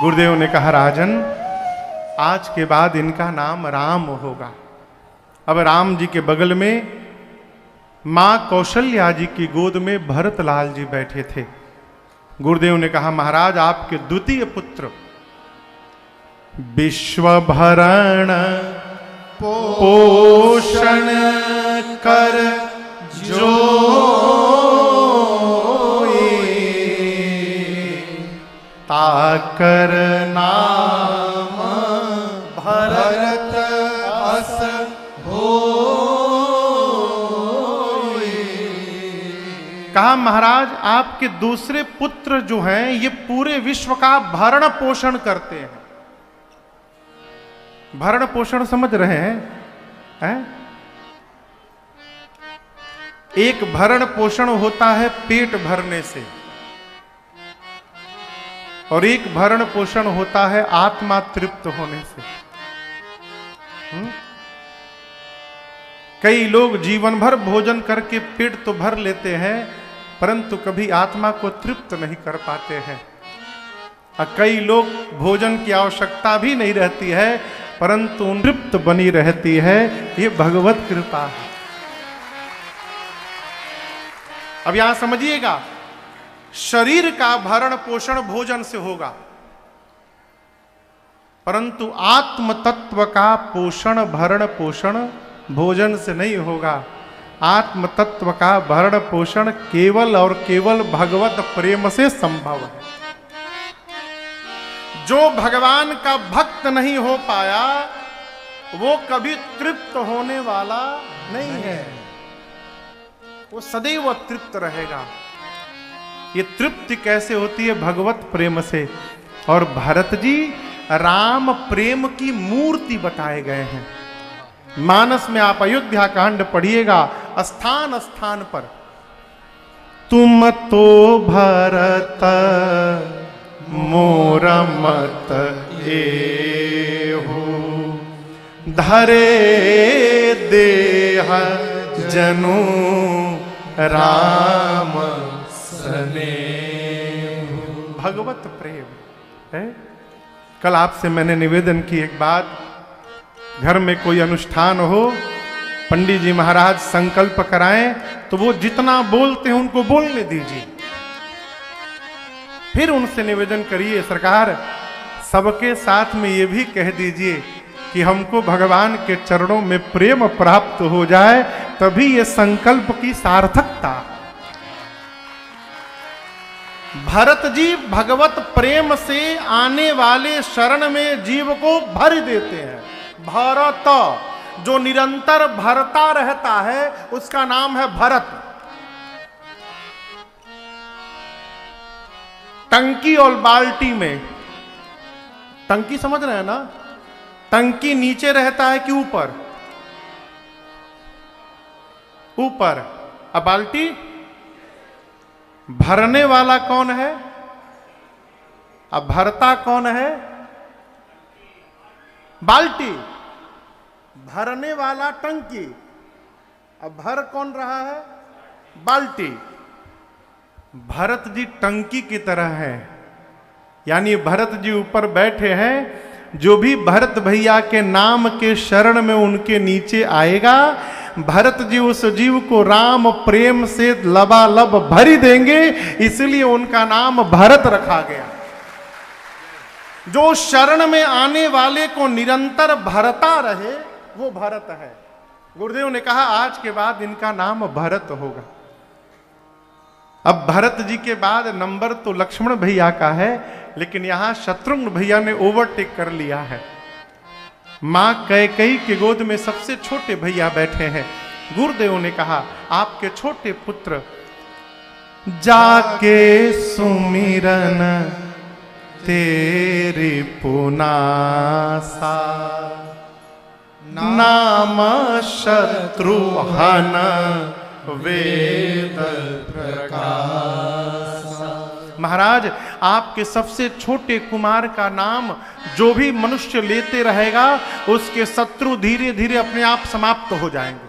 गुरुदेव ने कहा राजन, आज के बाद इनका नाम राम होगा। अब राम जी के बगल में मां कौशल्या जी की गोद में भरतलाल जी बैठे थे। गुरुदेव ने कहा महाराज, आपके द्वितीय पुत्र विश्वभरण पोषण कर जो ताकर नाम भरत अस हो। कहा महाराज, आपके दूसरे पुत्र जो हैं ये पूरे विश्व का भरण पोषण करते हैं। भरण पोषण समझ रहे हैं? एक भरण पोषण होता है पेट भरने से, और एक भरण पोषण होता है आत्मा तृप्त होने से। कई लोग जीवन भर भोजन करके पेट तो भर लेते हैं, परंतु कभी आत्मा को तृप्त नहीं कर पाते हैं। और कई लोग भोजन की आवश्यकता भी नहीं रहती है, परंतु तृप्त बनी रहती है। ये भगवत कृपा है। अब यहां समझिएगा, शरीर का भरण पोषण भोजन से होगा, परंतु आत्म तत्व का पोषण भरण पोषण भोजन से नहीं होगा। आत्म तत्व का भरण पोषण केवल और केवल भगवत प्रेम से संभव है। जो भगवान का भक्त नहीं हो पाया वो कभी तृप्त होने वाला नहीं है, वो सदैव तृप्त रहेगा। ये तृप्ति कैसे होती है? भगवत प्रेम से। और भरत जी राम प्रेम की मूर्ति बताए गए हैं। मानस में आप अयोध्या कांड पढ़िएगा, स्थान स्थान पर तुम तो भरत मोर मत एहु धरे देह जनु राम सने। भगवत प्रेम है। कल आपसे मैंने निवेदन की एक बात, घर में कोई अनुष्ठान हो, पंडित जी महाराज संकल्प कराएं तो वो जितना बोलते हैं उनको बोलने दीजिए। फिर उनसे निवेदन करिए, सरकार सबके साथ में ये भी कह दीजिए कि हमको भगवान के चरणों में प्रेम प्राप्त हो जाए, तभी ये संकल्प की सार्थकता। भरत जी भगवत प्रेम से आने वाले शरण में जीव को भर देते हैं। भरत, जो निरंतर भरता रहता है उसका नाम है भरत। टंकी और बाल्टी में, टंकी समझ रहे हैं ना? टंकी नीचे रहता है कि ऊपर? ऊपर। अब बाल्टी भरने वाला कौन है? अब भरता कौन है? बाल्टी। भरने वाला टंकी। अब भर कौन रहा है? बाल्टी। भरत जी टंकी की तरह है, यानी भरत जी ऊपर बैठे हैं। जो भी भरत भैया के नाम के शरण में उनके नीचे आएगा, भरत जी उस जीव को राम प्रेम से लबालब भरी देंगे, इसलिए उनका नाम भरत रखा गया। जो शरण में आने वाले को निरंतर भरता रहे वो भरत है। गुरुदेव ने कहा आज के बाद इनका नाम भरत होगा। अब भरत जी के बाद नंबर तो लक्ष्मण भैया का है, लेकिन यहां शत्रुघ्न भैया ने ओवरटेक कर लिया है। मां कैकेयी के गोद में सबसे छोटे भैया बैठे हैं। गुरुदेव ने कहा आपके छोटे पुत्र जाके सुमिरन तेरी पुनासा, नाम शत्रुहन वेद प्रकाश। महाराज आपके सबसे छोटे कुमार का नाम जो भी मनुष्य लेते रहेगा उसके शत्रु धीरे धीरे अपने आप समाप्त हो जाएंगे।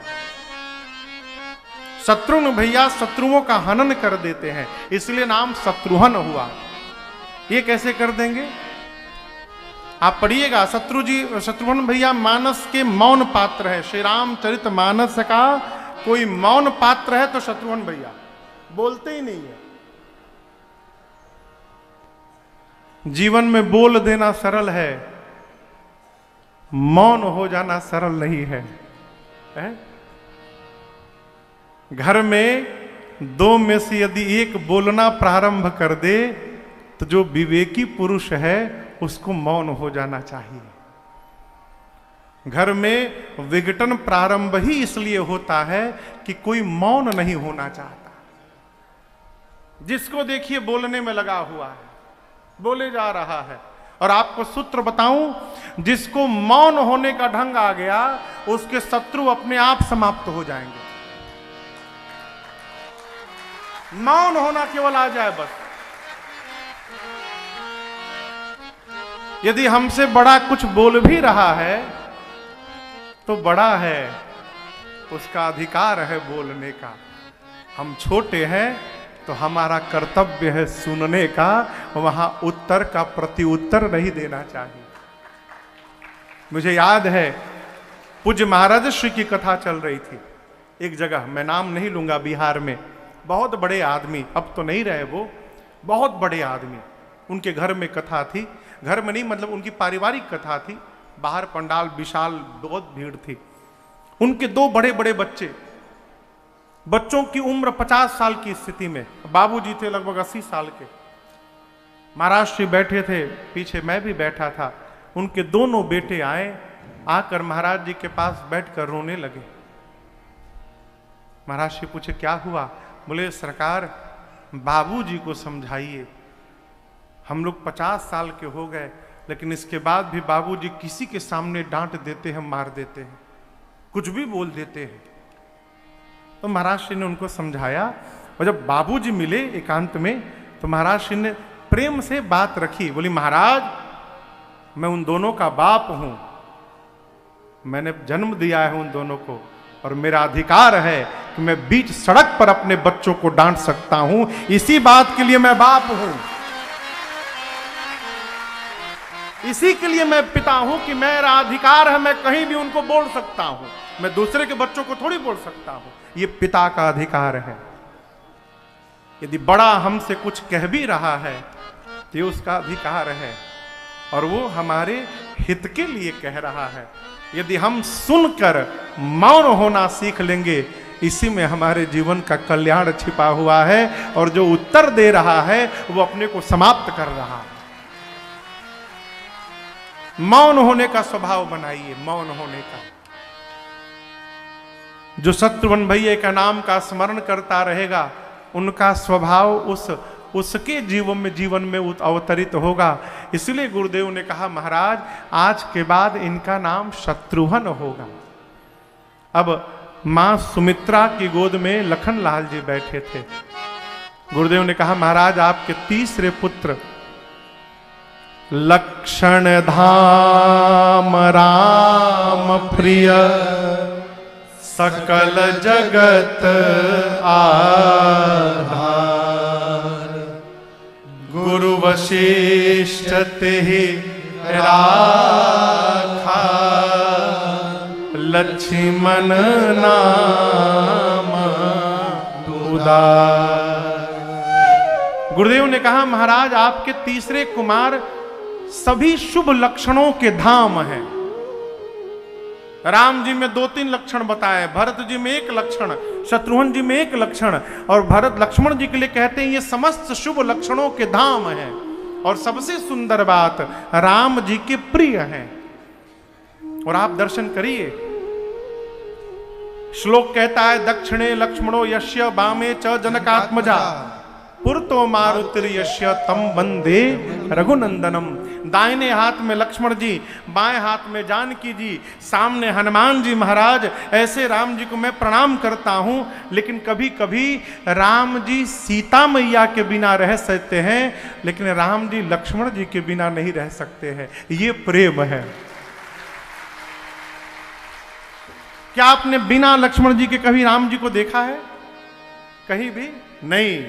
शत्रुघ्न भैया शत्रुओं का हनन कर देते हैं, इसलिए नाम शत्रुहन हुआ। ये कैसे कर देंगे? आप पढ़िएगा, शत्रुघ्न भैया मानस के मौन पात्र है। श्री रामचरित मानस का कोई मौन पात्र है तो शत्रुघ्न भैया, बोलते ही नहीं है। जीवन में बोल देना सरल है, मौन हो जाना सरल नहीं है, घर में दो में से यदि एक बोलना प्रारंभ कर दे तो जो विवेकी पुरुष है उसको मौन हो जाना चाहिए। घर में विघटन प्रारंभ ही इसलिए होता है कि कोई मौन नहीं होना चाहता। जिसको देखिए बोलने में लगा हुआ है, बोले जा रहा है। और आपको सूत्र बताऊं, जिसको मौन होने का ढंग आ गया उसके शत्रु अपने आप समाप्त हो जाएंगे। मौन होना केवल आ जाए बस। यदि हमसे बड़ा कुछ बोल भी रहा है तो बड़ा है, उसका अधिकार है बोलने का। हम छोटे हैं तो हमारा कर्तव्य है सुनने का, वहां उत्तर का प्रति उत्तर नहीं देना चाहिए। मुझे याद है पूज्य महाराज श्री की कथा चल रही थी एक जगह, मैं नाम नहीं लूंगा, बिहार में बहुत बड़े आदमी, अब तो नहीं रहे वो, बहुत बड़े आदमी, उनके घर में कथा थी। घर में नहीं मतलब उनकी पारिवारिक कथा थी। बाहर पंडाल विशाल, बहुत भीड़ थी। उनके दो बड़े बड़े बच्चे, बच्चों की उम्र 50 साल की स्थिति में, बाबूजी थे लगभग 80 साल के। महाराज श्री बैठे थे, पीछे मैं भी बैठा था। उनके दोनों बेटे आए, आकर महाराज जी के पास बैठकर रोने लगे। महाराज श्री पूछे क्या हुआ? बोले सरकार बाबूजी को समझाइए, हम लोग 50 साल के हो गए लेकिन इसके बाद भी बाबूजी किसी के सामने डांट देते हैं, मार देते हैं, कुछ भी बोल देते हैं। तो महाराज श्री ने उनको समझाया और जब बाबूजी मिले एकांत में तो महाराज श्री ने प्रेम से बात रखी। बोली महाराज मैं उन दोनों का बाप हूं, मैंने जन्म दिया है उन दोनों को और मेरा अधिकार है कि मैं बीच सड़क पर अपने बच्चों को डांट सकता हूं। इसी बात के लिए मैं बाप हूं, इसी के लिए मैं पिता हूं कि मेरा अधिकार है, मैं कहीं भी उनको बोल सकता हूं। मैं दूसरे के बच्चों को थोड़ी बोल सकता हूं, ये पिता का अधिकार है। यदि बड़ा हमसे कुछ कह भी रहा है तो ये उसका अधिकार है और वो हमारे हित के लिए कह रहा है। यदि हम सुनकर मौन होना सीख लेंगे, इसी में हमारे जीवन का कल्याण छिपा हुआ है। और जो उत्तर दे रहा है वो अपने को समाप्त कर रहा है। मौन होने का स्वभाव बनाइए, मौन होने का। जो शत्रुघ्न भैया का नाम का स्मरण करता रहेगा, उनका स्वभाव उसके जीवन में अवतरित होगा। इसलिए गुरुदेव ने कहा महाराज आज के बाद इनका नाम शत्रुघ्न होगा। अब मां सुमित्रा की गोद में लखन लाल जी बैठे थे। गुरुदेव ने कहा महाराज आपके तीसरे पुत्र लक्षण धाम राम प्रिय सकल जगत आधार, गुरु वशिष्ठ तेहि राखा, लक्ष्मण नाम उदार। गुरुदेव ने कहा महाराज आपके तीसरे कुमार सभी शुभ लक्षणों के धाम हैं। राम जी में 2-3 लक्षण बताए, भरत जी में 1 लक्षण, शत्रुघ्न जी में 1 लक्षण, और भरत लक्ष्मण जी के लिए कहते हैं ये समस्त शुभ लक्षणों के धाम हैं। और सबसे सुंदर बात राम जी के प्रिय हैं। और आप दर्शन करिए, श्लोक कहता है दक्षिणे लक्ष्मणो यस्य बामे च जनकात्मजा, पुरतो मारुतिर्यस्य तम वंदे रघुनंदनम। दाहिने हाथ में लक्ष्मण जी, बाएं हाथ में जानकी जी, सामने हनुमान जी महाराज। ऐसे राम जी को मैं प्रणाम करता हूं। लेकिन कभी कभी राम जी सीता मैया के बिना रह सकते हैं, लेकिन राम जी लक्ष्मण जी के बिना नहीं रह सकते हैं। ये प्रेम है। क्या आपने बिना लक्ष्मण जी के कभी राम जी को देखा है? कहीं भी नहीं।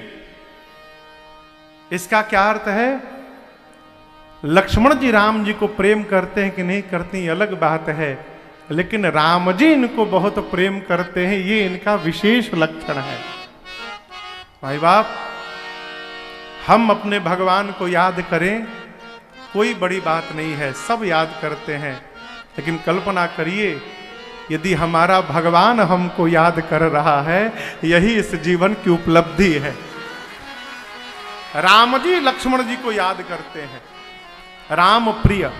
इसका क्या अर्थ है? लक्ष्मण जी राम जी को प्रेम करते हैं कि नहीं करते हैं अलग बात है, लेकिन राम जी इनको बहुत प्रेम करते हैं, ये इनका विशेष लक्षण है। भाई बाप, हम अपने भगवान को याद करें, कोई बड़ी बात नहीं है, सब याद करते हैं, लेकिन कल्पना करिए यदि हमारा भगवान हमको याद कर रहा है, यही इस जीवन की उपलब्धि है। राम जी लक्ष्मण जी को याद करते हैं, राम प्रिय।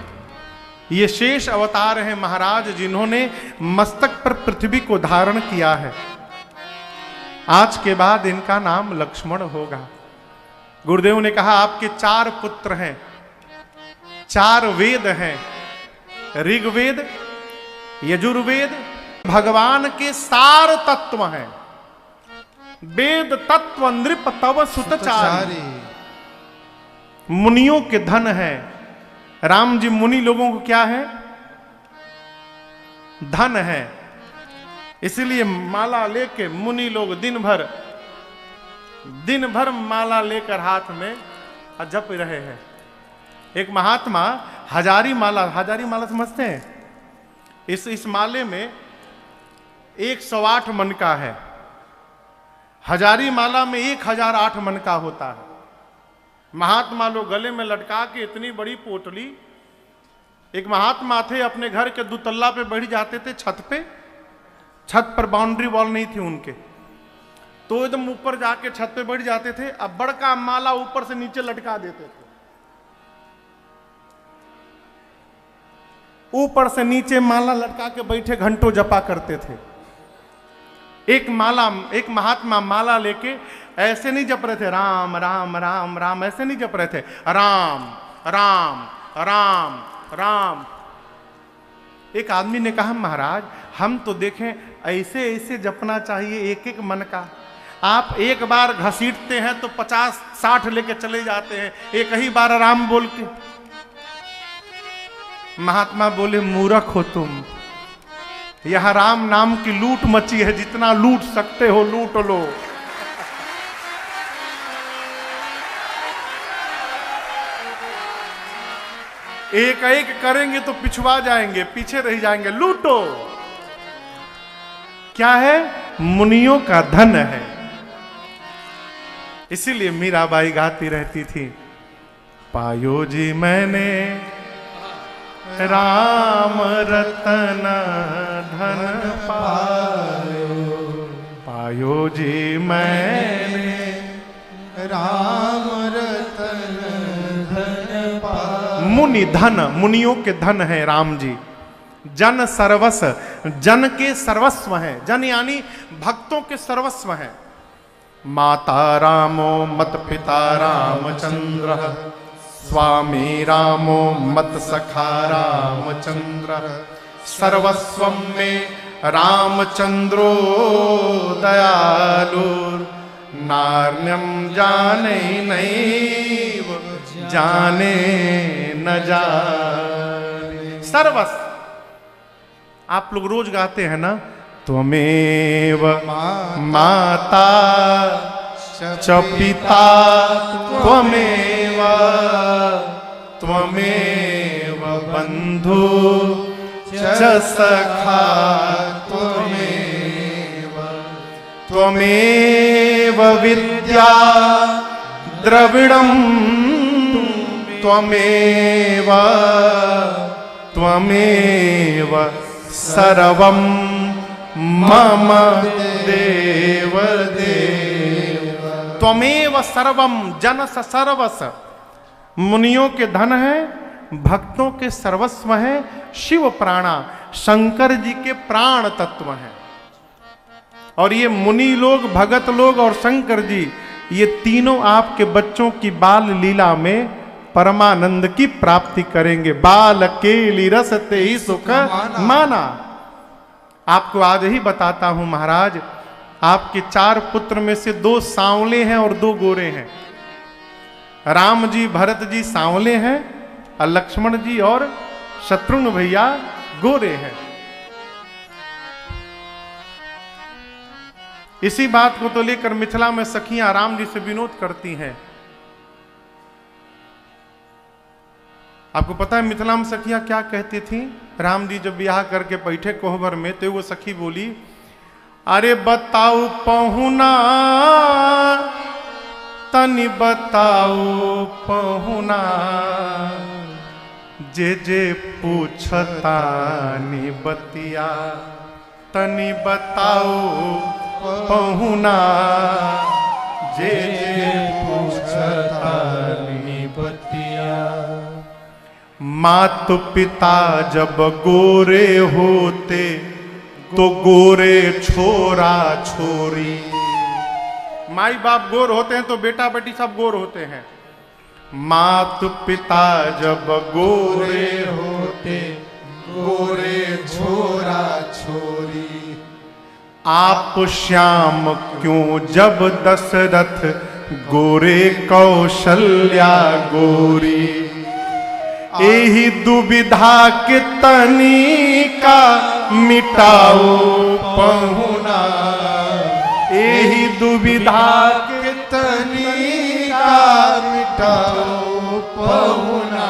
ये शेष अवतार हैं महाराज, जिन्होंने मस्तक पर पृथ्वी को धारण किया है। आज के बाद इनका नाम लक्ष्मण होगा। गुरुदेव ने कहा आपके 4 पुत्र हैं, 4 वेद हैं, ऋग्वेद, यजुर्वेद, भगवान के सार तत्व हैं। वेद तत्व नृप तव सुतचारी, मुनियों के धन है। राम जी मुनि लोगों को क्या है? धन है। इसलिए माला लेके मुनि लोग दिन भर माला लेकर हाथ में जप रहे हैं। एक महात्मा हजारी माला समझते हैं? इस माले में 108 मन का है। हजारी माला में 1008 मन का होता है। महात्मा लोग गले में लटका के इतनी बड़ी पोटली, एक महात्मा थे अपने घर के 2 तल्ला पे बैठ जाते थे, छत पर बाउंड्री वॉल नहीं थी उनके, तो एकदम ऊपर जाके छत पे बैठ जाते थे। अब बड़का माला ऊपर से नीचे लटका देते थे, ऊपर से नीचे माला लटका के बैठे घंटों जपा करते थे। एक महात्मा माला लेके ऐसे नहीं जप रहे थे राम राम राम राम, ऐसे नहीं जप रहे थे राम राम राम राम। एक आदमी ने कहा महाराज हम तो देखें ऐसे ऐसे जपना चाहिए, एक एक मन का। आप एक बार घसीटते हैं तो 50-60 लेके चले जाते हैं एक ही बार राम बोल के। महात्मा बोले मूर्ख हो तुम, यहां राम नाम की लूट मची है, जितना लूट सकते हो लूट लो। एक एक करेंगे तो पिछुआ जाएंगे, पीछे रह जाएंगे, लूटो। क्या है? मुनियों का धन है। इसीलिए मीराबाई गाती रहती थी, पायो जी मैंने राम रतन धन पायो जी मैंने राम रतन धन पायो। मुनि धन, मुनियों के धन है राम जी। जन सर्वस, जन के सर्वस्व हैं, जन यानी भक्तों के सर्वस्व हैं। माता रामो मत पिता रामचंद्र, स्वामी रामो मत सखा रामचंद्र, सर्वस्वं में रामचंद्रो दयालु, नार्यम जाने नैव जाने न जाने। सर्वस्व आप लोग रोज गाते हैं ना, त्वमेव माता च पिता त्वमेव, त्वमेव बंधु च सखा त्वमेव, त्वमेव विद्या द्रविणं त्वमेव, त्वमेव सर्वं मम देव देव। त्वमेव सर्वम जन सर्वस, मुनियों के धन है, भक्तों के सर्वस्व है। शिव प्राणा, शंकर जी के प्राण तत्व हैं। और ये मुनि लोग, भगत लोग और शंकर जी, ये तीनों आपके बच्चों की बाल लीला में परमानंद की प्राप्ति करेंगे। बाल केली रस ते ही सुख माना। आपको आज ही बताता हूं महाराज, आपके 4 पुत्र में से 2 सांवले हैं और 2 गोरे हैं। राम जी भरत जी सांवले हैं और लक्ष्मण जी और शत्रुघ्न भैया गोरे हैं। इसी बात को तो लेकर मिथिला में सखियां राम जी से विनोद करती हैं, आपको पता है मिथिला में सखियां क्या कहती थी? राम जी जब ब्याह करके बैठे कोहबर में तो वो सखी बोली, अरे बताओ पहुना, तनि बताओ पहुना, जे जे पूछता नि बतिया, तनि बताओ पहुना, जे जे पूछता नि बतिया। मात पिता जब गोरे होते तो गोरे छोरा छोरी। माई बाप गोर होते हैं तो बेटा बेटी सब गोर होते हैं। मात पिता जब गोरे होते गोरे छोरा छोरी। आप श्याम क्यों जब दशरथ गोरे कौशल्या गोरी। एही दुविधा के तनिका मिटाओ पहुना। एही दुविधा के तनिका मिटाओ पहुना।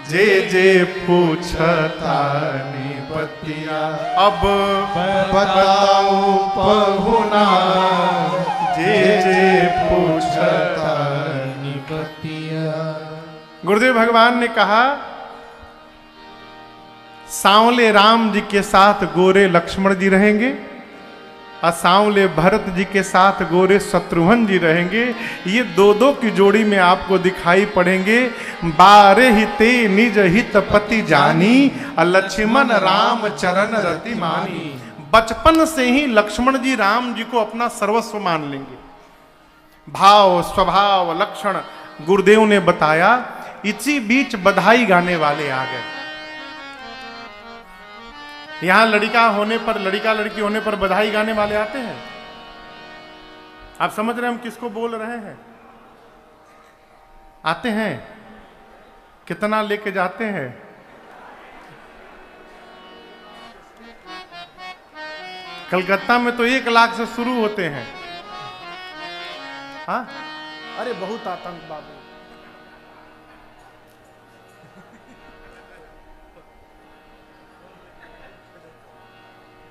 जे जे पूछता नि बतिया। अब बताओ पहुना। जे जे पूछता नि बतिया। गुरुदेव भगवान ने कहा, सांवले राम जी के साथ गोरे लक्ष्मण जी रहेंगे और सांवले भरत जी के साथ गोरे शत्रुघ्न जी रहेंगे। ये दो दो की जोड़ी में आपको दिखाई पड़ेंगे। बारे हिते निज हित पति जानी, लक्ष्मण राम चरण रति मानी। बचपन से ही लक्ष्मण जी राम जी को अपना सर्वस्व मान लेंगे। भाव स्वभाव लक्षण गुरुदेव ने बताया। इसी बीच बधाई गाने वाले आ गए। यहां लड़का होने पर, लड़का लड़की होने पर बधाई गाने वाले आते हैं। आप समझ रहे हैं हम किसको बोल रहे हैं? आते हैं। कितना लेके जाते हैं? कलकत्ता में तो 1 लाख से शुरू होते हैं। हाँ, अरे बहुत आतंक बाबू।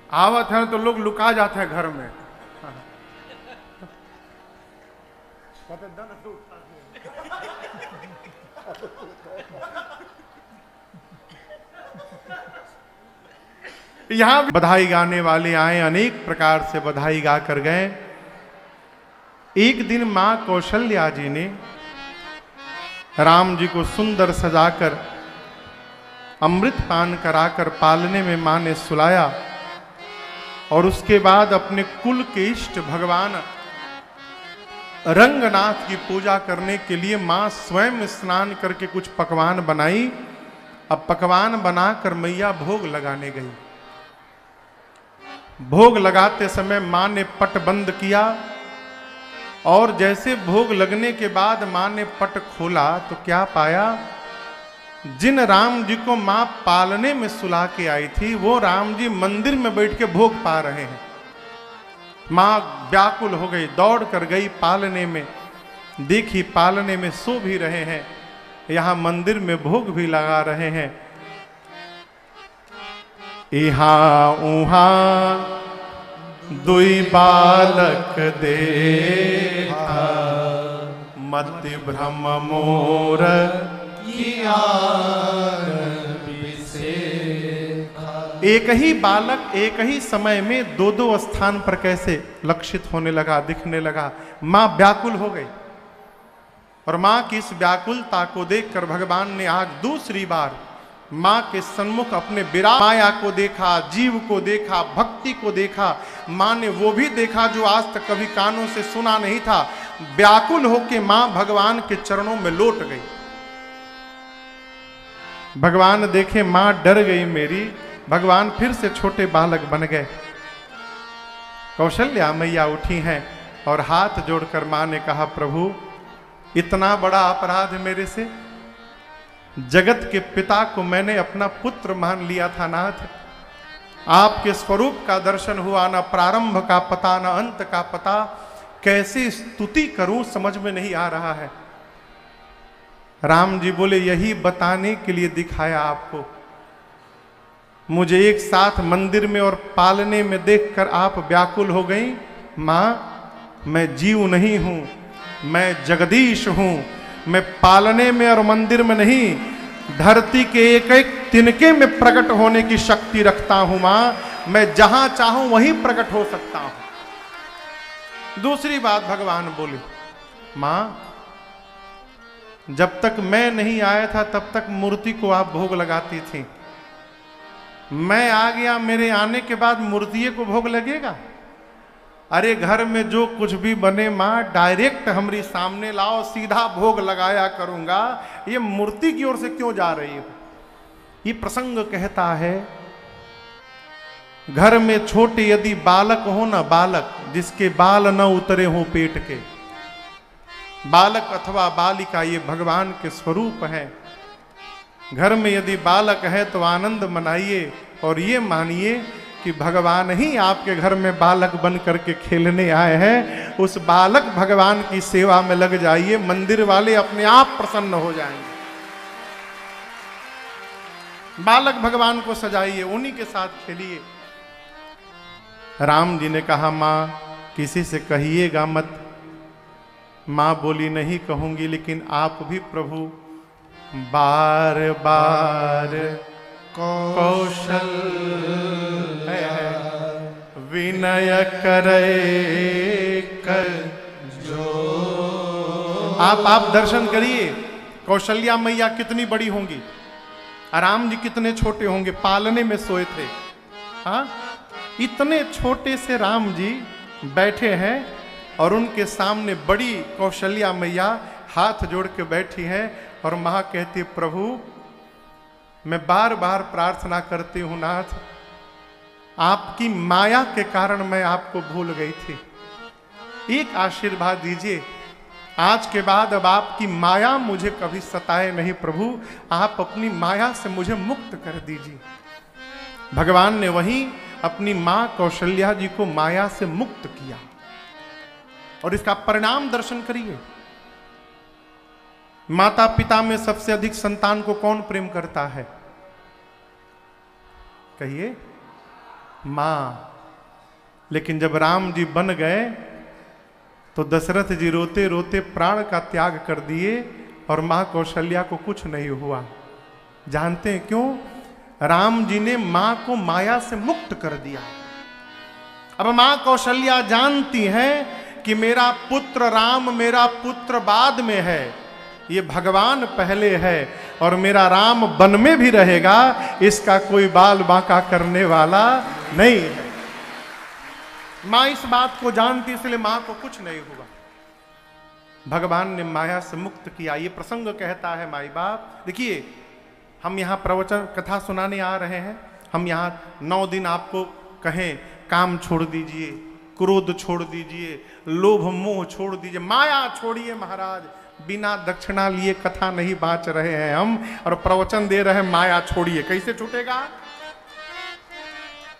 आवत है तो लोग लुका जाते हैं घर में। यहां बधाई गाने वाले आए, अनेक प्रकार से बधाई गा कर गए। एक दिन मां कौशल्या जी ने राम जी को सुंदर सजाकर अमृत पान कराकर पालने में मां ने सुलाया और उसके बाद अपने कुल के इष्ट भगवान रंगनाथ की पूजा करने के लिए मां स्वयं स्नान करके कुछ पकवान बनाई। अब पकवान बनाकर मैया भोग लगाने गई। भोग लगाते समय मां ने पट बंद किया और जैसे भोग लगने के बाद मां ने पट खोला तो क्या पाया? जिन राम जी को मां पालने में सुला के आई थी वो राम जी मंदिर में बैठ के भोग पा रहे हैं। मां व्याकुल हो गई, दौड़ कर गई पालने में, देखी पालने में सो भी रहे हैं, यहां मंदिर में भोग भी लगा रहे हैं। इहां उहां दुई बालक देखा, मति भ्रम मोर एक ही बालक एक ही समय में दो दो स्थान पर कैसे लक्षित होने लगा, दिखने लगा। मां व्याकुल हो गई और मां की इस व्याकुलता को देखकर भगवान ने आज दूसरी बार मां के सन्मुख अपने विराट माया को देखा, जीव को देखा, भक्ति को देखा। मां ने वो भी देखा जो आज तक कभी कानों से सुना नहीं था। व्याकुल होके मां भगवान के चरणों में लौट गई। भगवान देखे मां डर गई मेरी, भगवान फिर से छोटे बालक बन गए। कौशल्या मैया उठी हैं और हाथ जोड़कर मां ने कहा, प्रभु इतना बड़ा अपराध मेरे से, जगत के पिता को मैंने अपना पुत्र मान लिया था नाथ। आपके स्वरूप का दर्शन हुआ, ना प्रारंभ का पता ना अंत का पता, कैसे स्तुति करूं समझ में नहीं आ रहा है। राम जी बोले यही बताने के लिए दिखाया आपको। मुझे एक साथ मंदिर में और पालने में देखकर आप व्याकुल हो गई। मां, मैं जीव नहीं हूं, मैं जगदीश हूं। मैं पालने में और मंदिर में नहीं, धरती के एक एक तिनके में प्रकट होने की शक्ति रखता हूं। मां, मैं जहां चाहूं वहीं प्रकट हो सकता हूं। दूसरी बात भगवान बोले, मां, जब तक मैं नहीं आया था तब तक मूर्ति को आप भोग लगाती थी। मैं आ गया, मेरे आने के बाद मूर्ति को भोग लगेगा? अरे घर में जो कुछ भी बने मां, डायरेक्ट हमारी सामने लाओ, सीधा भोग लगाया करूंगा। ये मूर्ति की ओर से क्यों जा रही हो? ये प्रसंग कहता है, घर में छोटे यदि बालक हो ना, बालक जिसके बाल न उतरे हो पेट के, बालक अथवा बालिका, ये भगवान के स्वरूप है। घर में यदि बालक है तो आनंद मनाइए और ये मानिए कि भगवान ही आपके घर में बालक बन करके खेलने आए हैं। उस बालक भगवान की सेवा में लग जाइए, मंदिर वाले अपने आप प्रसन्न हो जाएंगे। बालक भगवान को सजाइए, उन्हीं के साथ खेलिए। राम जी ने कहा, मां किसी से कहिएगा मत। मां बोली, नहीं कहूंगी, लेकिन आप भी प्रभु बार बार कौशल विनय करे कर जो। आप दर्शन करिए, कौशल्या मैया कितनी बड़ी होंगी, राम जी कितने छोटे होंगे, पालने में सोए थे। हाँ, इतने छोटे से राम जी बैठे हैं और उनके सामने बड़ी कौशल्या मैया हाथ जोड़ के बैठी हैं और मां कहती, प्रभु मैं बार बार प्रार्थना करती हूं नाथ, आपकी माया के कारण मैं आपको भूल गई थी, एक आशीर्वाद दीजिए। आज के बाद अब आपकी माया मुझे कभी सताए नहीं प्रभु, आप अपनी माया से मुझे मुक्त कर दीजिए। भगवान ने वहीं अपनी मां कौशल्या जी को माया से मुक्त किया और इसका परिणाम दर्शन करिए। माता पिता में सबसे अधिक संतान को कौन प्रेम करता है? कहिए, मां। लेकिन जब राम जी बन गए तो दशरथ जी रोते रोते प्राण का त्याग कर दिए और मां कौशल्या को कुछ नहीं हुआ। जानते हैं क्यों? राम जी ने मां को माया से मुक्त कर दिया। अब मां कौशल्या जानती हैं कि मेरा पुत्र राम, मेरा पुत्र बाद में है, ये भगवान पहले है और मेरा राम वन में भी रहेगा, इसका कोई बाल बांका करने वाला नहीं है। मां इस बात को जानती, इसलिए मां को कुछ नहीं हुआ। भगवान ने माया से मुक्त किया। ये प्रसंग कहता है माई बाप, देखिए हम यहाँ प्रवचन कथा सुनाने आ रहे हैं, हम यहाँ 9 दिन आपको कहें काम छोड़ दीजिए, क्रोध छोड़ दीजिए, लोभ मोह छोड़ दीजिए, माया छोड़िए महाराज। बिना दक्षिणा लिए कथा नहीं बांच रहे हैं हम और प्रवचन दे रहे हैं माया छोड़िए। कैसे छूटेगा?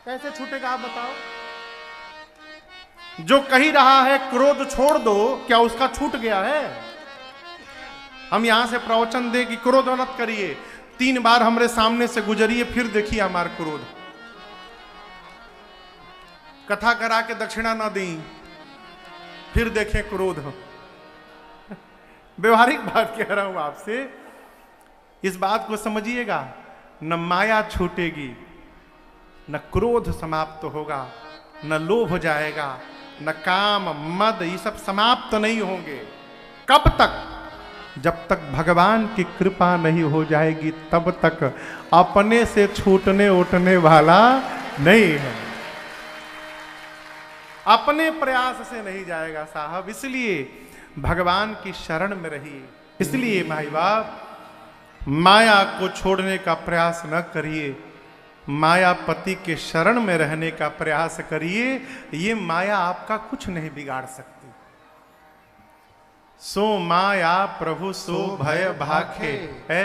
कैसे छूटेगा आप बताओ? जो कही रहा है क्रोध छोड़ दो, क्या उसका छूट गया है? हम यहां से प्रवचन दे कि क्रोध मत करिए, 3 बार हमारे सामने से गुजरिए, फिर देखिए हमारा क्रोध। कथा करा के दक्षिणा ना दें, फिर देखें क्रोध। व्यवहारिक बात कह रहा हूं आपसे, इस बात को समझिएगा। न माया छूटेगी, न क्रोध समाप्त होगा, न लोभ जाएगा, न काम मद, ये सब समाप्त नहीं होंगे। कब तक? जब तक भगवान की कृपा नहीं हो जाएगी तब तक अपने से छूटने उठने वाला नहीं है, अपने प्रयास से नहीं जाएगा साहब। इसलिए भगवान की शरण में रहिए। इसलिए माई बाप, माया को छोड़ने का प्रयास न करिए, मायापति के शरण में रहने का प्रयास करिए। ये माया आपका कुछ नहीं बिगाड़ सकती। सो माया प्रभु सो भय भाखे है।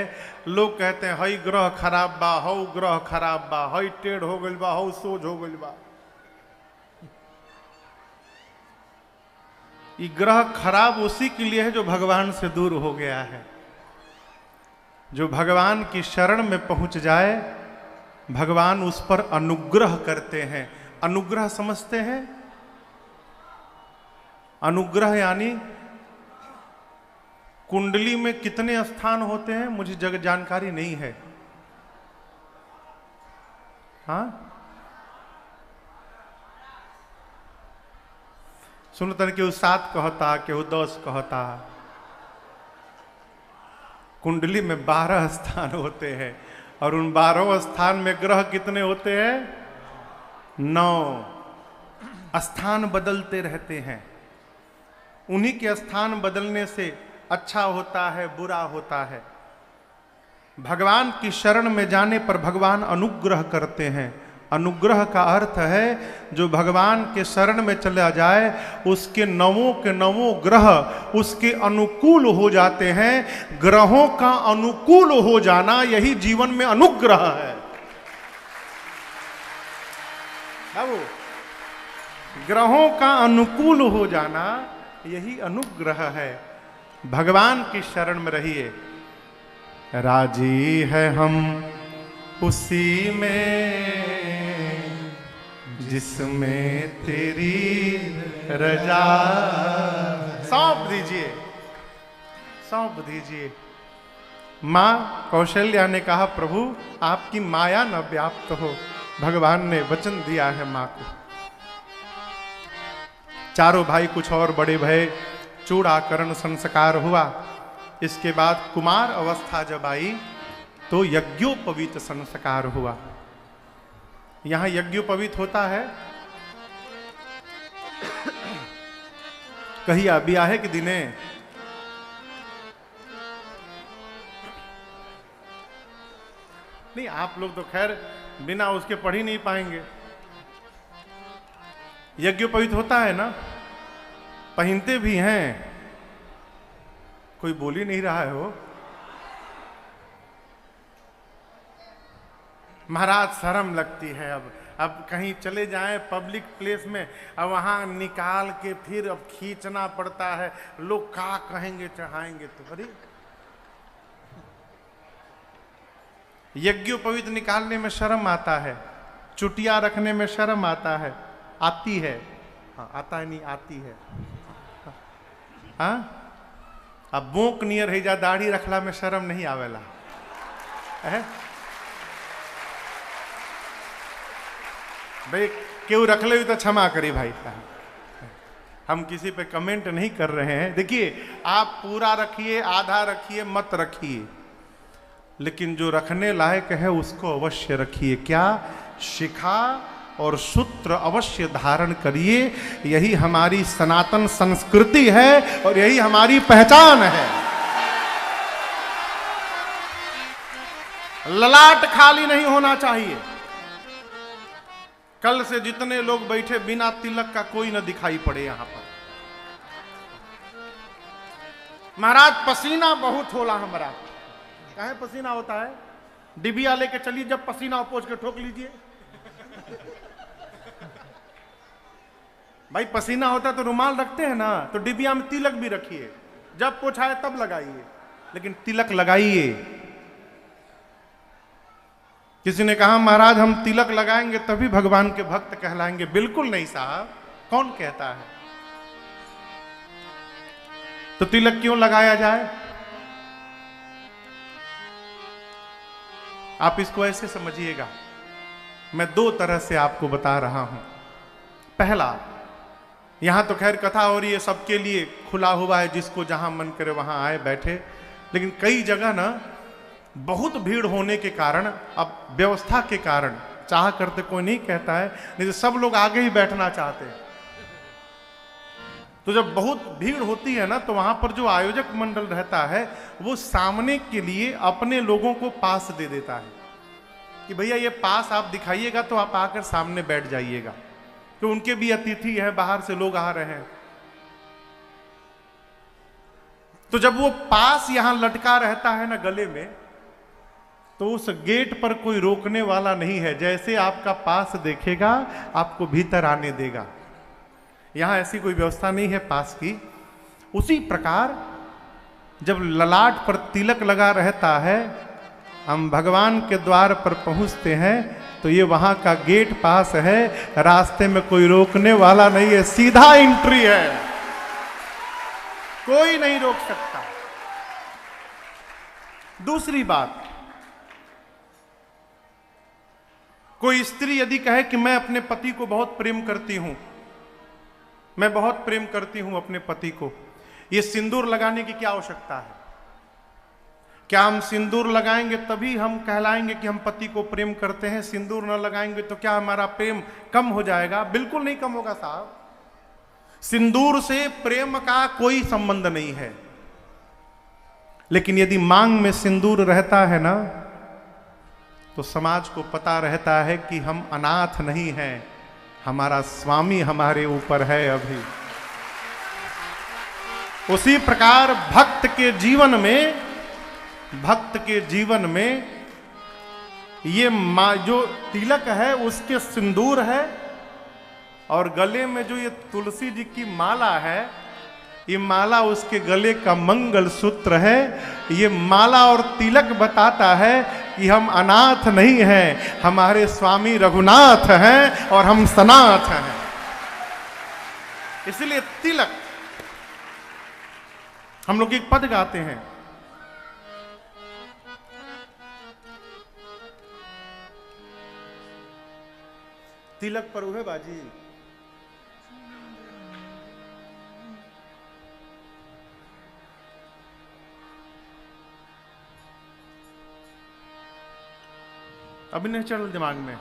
लोग कहते हैं हई ग्रह खराब बा, हौ ग्रह खराब बा, हई टेढ़ हो गइल बा, हौ सोझ हो गइल बा। ये ग्रह खराब उसी के लिए है जो भगवान से दूर हो गया है। जो भगवान की शरण में पहुंच जाए, भगवान उस पर अनुग्रह करते हैं। अनुग्रह समझते हैं? अनुग्रह यानी कुंडली में कितने स्थान होते हैं मुझे जानकारी नहीं है। हाँ, सुनतन केहू 7 कहता, केहू 10 कहता। कुंडली में 12 स्थान होते हैं और उन 12 स्थान में ग्रह कितने होते हैं? 9 स्थान बदलते रहते हैं। उन्हीं के स्थान बदलने से अच्छा होता है, बुरा होता है। भगवान की शरण में जाने पर भगवान अनुग्रह करते हैं। अनुग्रह का अर्थ है जो भगवान के शरण में चला जाए उसके 9 के 9 ग्रह उसके अनुकूल हो जाते हैं। ग्रहों का अनुकूल हो जाना यही जीवन में अनुग्रह है। बाबू, ग्रहों का अनुकूल हो जाना यही अनुग्रह है। भगवान की शरण में रहिए। राजी है हम उसी में जिसमें तेरी रजा। सौंप दीजिए, सौंप दीजिए। मां कौशल्या ने कहा, प्रभु आपकी माया न व्याप्त हो। भगवान ने वचन दिया है मां को। चारों भाई कुछ और बड़े भये, चूड़ाकरण संस्कार हुआ। इसके बाद कुमार अवस्था जब आई तो यज्ञोपवीत संस्कार हुआ। यहां यज्ञोपवीत होता है कहिया ब्याहे के दिने। नहीं, आप लोग तो खैर बिना उसके पढ़ ही नहीं पाएंगे। यज्ञोपवीत होता है ना, पहनते भी हैं। कोई बोल ही नहीं रहा है वो। महाराज शर्म लगती है। अब कहीं चले जाएं पब्लिक प्लेस में, अब वहां निकाल के फिर अब खींचना पड़ता है। लोग क्या कहेंगे, चढ़ाएंगे तो। अरे यज्ञोपवीत निकालने में शर्म आता है, चुटिया रखने में शर्म आता है। आती है? हाँ, आता है नहीं, आती है। हाँ, अब बोक नियर है जा दाढ़ी रखला में शर्म नहीं आवेला है? भाई क्यों रख ले तो क्षमा करी भाई, हम किसी पे कमेंट नहीं कर रहे हैं। देखिए, आप पूरा रखिए, आधा रखिए, मत रखिए, लेकिन जो रखने लायक है उसको अवश्य रखिए। क्या? शिखा और सूत्र अवश्य धारण करिए। यही हमारी सनातन संस्कृति है और यही हमारी पहचान है। ललाट खाली नहीं होना चाहिए। कल से जितने लोग बैठे बिना तिलक का कोई न दिखाई पड़े यहां पर। महाराज पसीना बहुत होला हमारा। काहे पसीना होता है? डिबिया लेके चलिए, जब पसीना पोंछ के ठोक लीजिए। भाई पसीना होता है तो रुमाल रखते हैं ना, तो डिबिया में तिलक भी रखिए। जब पोछाए तब लगाइए, लेकिन तिलक लगाइए। किसी ने कहा महाराज हम तिलक लगाएंगे तभी भगवान के भक्त कहलाएंगे। बिल्कुल नहीं साहब, कौन कहता है? तो तिलक क्यों लगाया जाए? आप इसको ऐसे समझिएगा। मैं 2 तरह से आपको बता रहा हूं। पहला, यहां तो खैर कथा हो रही है, सबके लिए खुला हुआ है, जिसको जहां मन करे वहां आए बैठे। लेकिन कई जगह ना बहुत भीड़ होने के कारण, अब व्यवस्था के कारण, चाह करते कोई नहीं कहता है, नहीं तो सब लोग आगे ही बैठना चाहते हैं। तो जब बहुत भीड़ होती है ना, तो वहां पर जो आयोजक मंडल रहता है वो सामने के लिए अपने लोगों को पास दे देता है कि भैया ये पास आप दिखाइएगा तो आप आकर सामने बैठ जाइएगा, तो उनके भी अतिथि है, बाहर से लोग आ रहे हैं। तो जब वो पास यहां लटका रहता है ना गले में, तो उस गेट पर कोई रोकने वाला नहीं है। जैसे आपका पास देखेगा आपको भीतर आने देगा। यहां ऐसी कोई व्यवस्था नहीं है पास की। उसी प्रकार जब ललाट पर तिलक लगा रहता है, हम भगवान के द्वार पर पहुंचते हैं तो ये वहां का गेट पास है, रास्ते में कोई रोकने वाला नहीं है, सीधा एंट्री है, कोई नहीं रोक सकता। दूसरी बात, कोई स्त्री यदि कहे कि मैं अपने पति को बहुत प्रेम करती हूं, मैं बहुत प्रेम करती हूं अपने पति को, ये सिंदूर लगाने की क्या आवश्यकता है? क्या हम सिंदूर लगाएंगे तभी हम कहलाएंगे कि हम पति को प्रेम करते हैं? सिंदूर न लगाएंगे तो क्या हमारा प्रेम कम हो जाएगा? बिल्कुल नहीं कम होगा साहब। सिंदूर से प्रेम का कोई संबंध नहीं है, लेकिन यदि मांग में सिंदूर रहता है ना, तो समाज को पता रहता है कि हम अनाथ नहीं हैं, हमारा स्वामी हमारे ऊपर है अभी। उसी प्रकार भक्त के जीवन में ये जो तिलक है उसके सिंदूर है, और गले में जो ये तुलसी जी की माला है, ये माला उसके गले का मंगल सूत्र है। ये माला और तिलक बताता है कि हम अनाथ नहीं हैं, हमारे स्वामी रघुनाथ हैं और हम सनाथ हैं। इसलिए तिलक, हम लोग एक पद गाते हैं, तिलक पर उहे बाजी, अभी नहीं चल दिमाग में।